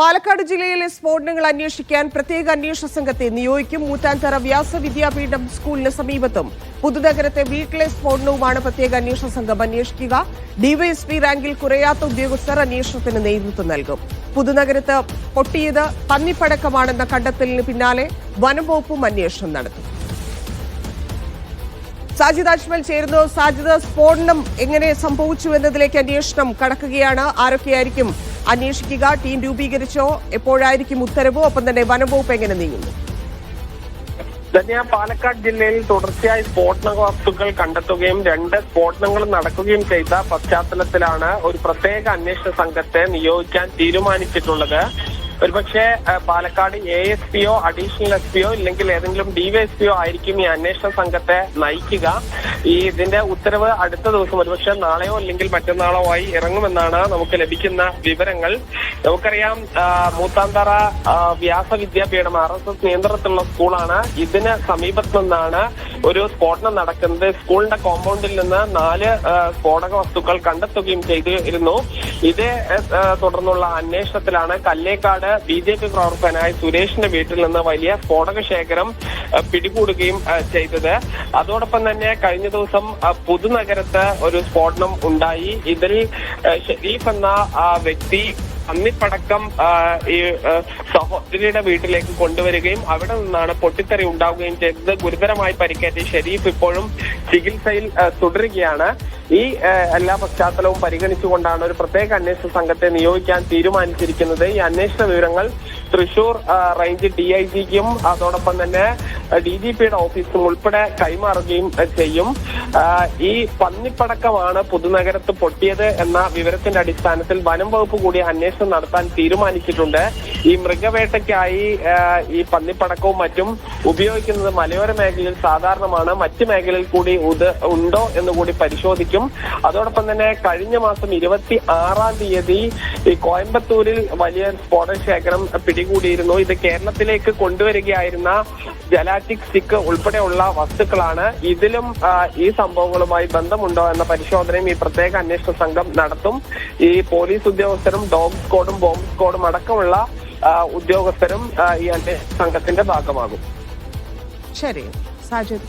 പാലക്കാട് ജില്ലയിലെ സ്ഫോടനങ്ങൾ അന്വേഷിക്കാൻ പ്രത്യേക അന്വേഷണ സംഘത്തെ നിയോഗിക്കും. മൂറ്റാഞ്ചിറ വ്യാസവിദ്യാപീഠം സ്കൂളിന് സമീപത്തും പുതുനഗരത്തെ വീട്ടിലെ സ്ഫോടനവുമാണ് പ്രത്യേക അന്വേഷണ സംഘം അന്വേഷിക്കുക. ഡിവൈഎസ്പി റാങ്കിൽ കുറയാത്ത ഉദ്യോഗസ്ഥർ അന്വേഷണത്തിന് നേതൃത്വം നൽകും. പുതുനഗരത്ത് പൊട്ടിയത് പന്നിപ്പടക്കമാണെന്ന കണ്ടെത്തലിന് പിന്നാലെ വനംവകുപ്പും അന്വേഷണം നടത്തും. സാജിദ് അജ്മൽ ചേരുന്നു. സാജിദ്, സ്ഫോടനം എങ്ങനെ സംഭവിച്ചു എന്നതിലേക്ക് അന്വേഷണം കടക്കുകയാണ്. ആരൊക്കെയായിരിക്കും അന്വേഷിക്കുക? ടീം രൂപീകരിച്ചോ? എപ്പോഴായിരിക്കും ഉത്തരവ്? ഒപ്പം തന്നെ വനംവകുപ്പ് എങ്ങനെ നീങ്ങുന്നു? പാലക്കാട് ജില്ലയിൽ തുടർച്ചയായി സ്ഫോടന വസ്തുക്കൾ കണ്ടെത്തുകയും 2 സ്ഫോടനങ്ങൾ നടക്കുകയും ചെയ്ത പശ്ചാത്തലത്തിലാണ് ഒരു പ്രത്യേക അന്വേഷണ സംഘത്തെ നിയോഗിക്കാൻ തീരുമാനിച്ചിട്ടുള്ളത്. ഒരുപക്ഷെ പാലക്കാട് ASPയോ അഡീഷണൽ SPയോ ഇല്ലെങ്കിൽ ഏതെങ്കിലും DYSPയോ ആയിരിക്കും ഈ അന്വേഷണ സംഘത്തെ നയിക്കുക. ഇതിന്റെ ഉത്തരവ് അടുത്ത ദിവസം ഒരുപക്ഷെ നാളെയോ അല്ലെങ്കിൽ മറ്റന്നാളോ ആയി ഇറങ്ങുമെന്നാണ് നമുക്ക് ലഭിക്കുന്ന വിവരങ്ങൾ. നമുക്കറിയാം, മൂത്താന്തറ വ്യാസവിദ്യാപീഠം RSS നിയന്ത്രണത്തിലുള്ള സ്കൂളാണ്. ഇതിന് സമീപത്ത് നിന്നാണ് ഒരു സ്ഫോടനം നടക്കുന്നത്. സ്കൂളിന്റെ കോമ്പൗണ്ടിൽ നിന്ന് 4 സ്ഫോടക വസ്തുക്കൾ കണ്ടെത്തുകയും ചെയ്തിരുന്നു. ഇതേ തുടർന്നുള്ള അന്വേഷണത്തിലാണ് കല്ലേക്കാട് BJP പ്രവർത്തകനായ സുരേഷിന്റെ വീട്ടിൽ നിന്ന് വലിയ സ്ഫോടക ശേഖരം പിടികൂടുകയും ചെയ്തത്. അതോടൊപ്പം തന്നെ കഴിഞ്ഞ ദിവസം പുതുനഗരത്ത് ഒരു സ്ഫോടനം ഉണ്ടായി. ഇതിൽ ഷെരീഫ് എന്ന വ്യക്തി പന്നിപ്പടക്കം ഈ സഹോദരിയുടെ വീട്ടിലേക്ക് കൊണ്ടുവരികയും അവിടെ നിന്നാണ് പൊട്ടിത്തെറി ഉണ്ടാവുകയും ചെയ്തത്. ഗുരുതരമായി പരിക്കേറ്റ ഷെരീഫ് ഇപ്പോഴും ചികിത്സയിൽ തുടരുകയാണ്. ഈ എല്ലാ പശ്ചാത്തലവും പരിഗണിച്ചുകൊണ്ടാണ് ഒരു പ്രത്യേക അന്വേഷണ സംഘത്തെ നിയോഗിക്കാൻ തീരുമാനിച്ചിരിക്കുന്നത്. ഈ അന്വേഷണ വിവരങ്ങൾ തൃശൂർ റേഞ്ച് DIGക്കും അതോടൊപ്പം തന്നെ DGPയുടെ ഓഫീസും ഉൾപ്പെടെ കൈമാറുകയും ചെയ്യും. ഈ പന്നിപ്പടക്കമാണ് പുതുനഗരത്ത് പൊട്ടിയത് എന്ന വിവരത്തിന്റെ അടിസ്ഥാനത്തിൽ വനം വകുപ്പ് കൂടി അന്വേഷണം നടത്താൻ തീരുമാനിച്ചിട്ടുണ്ട്. ഈ മൃഗവേട്ടയ്ക്കായി ഈ പന്നിപ്പടക്കവും മറ്റും ഉപയോഗിക്കുന്നത് മലയോര മേഖലയിൽ സാധാരണമാണ്. മറ്റ് മേഖലയിൽ കൂടി ഉണ്ടോ എന്ന് കൂടി പരിശോധിക്കും. അതോടൊപ്പം തന്നെ കഴിഞ്ഞ മാസം 26-ാം തീയതി ഈ കോയമ്പത്തൂരിൽ വലിയ സ്ഫോടന ശേഖരം പിടികൂടിയിരുന്നു. ഇത് കേരളത്തിലേക്ക് കൊണ്ടുവരികയായിരുന്ന ജലാറ്റിക് സ്റ്റിക്ക് ഉൾപ്പെടെയുള്ള വസ്തുക്കളാണ്. ഇതിലും ഈ സംഭവങ്ങളുമായി ബന്ധമുണ്ടോ എന്ന പരിശോധനയും ഈ പ്രത്യേക അന്വേഷണ സംഘം നടത്തും. ഈ പോലീസ് ഉദ്യോഗസ്ഥരും ഡോഗ് സ്ക്വാഡും ബോംബ് സ്ക്വാഡും അടക്കമുള്ള ഉദ്യോഗസ്ഥരും ഈ അന്വേഷണ സംഘത്തിന്റെ ഭാഗമാകും. ശരി സാജിദ്.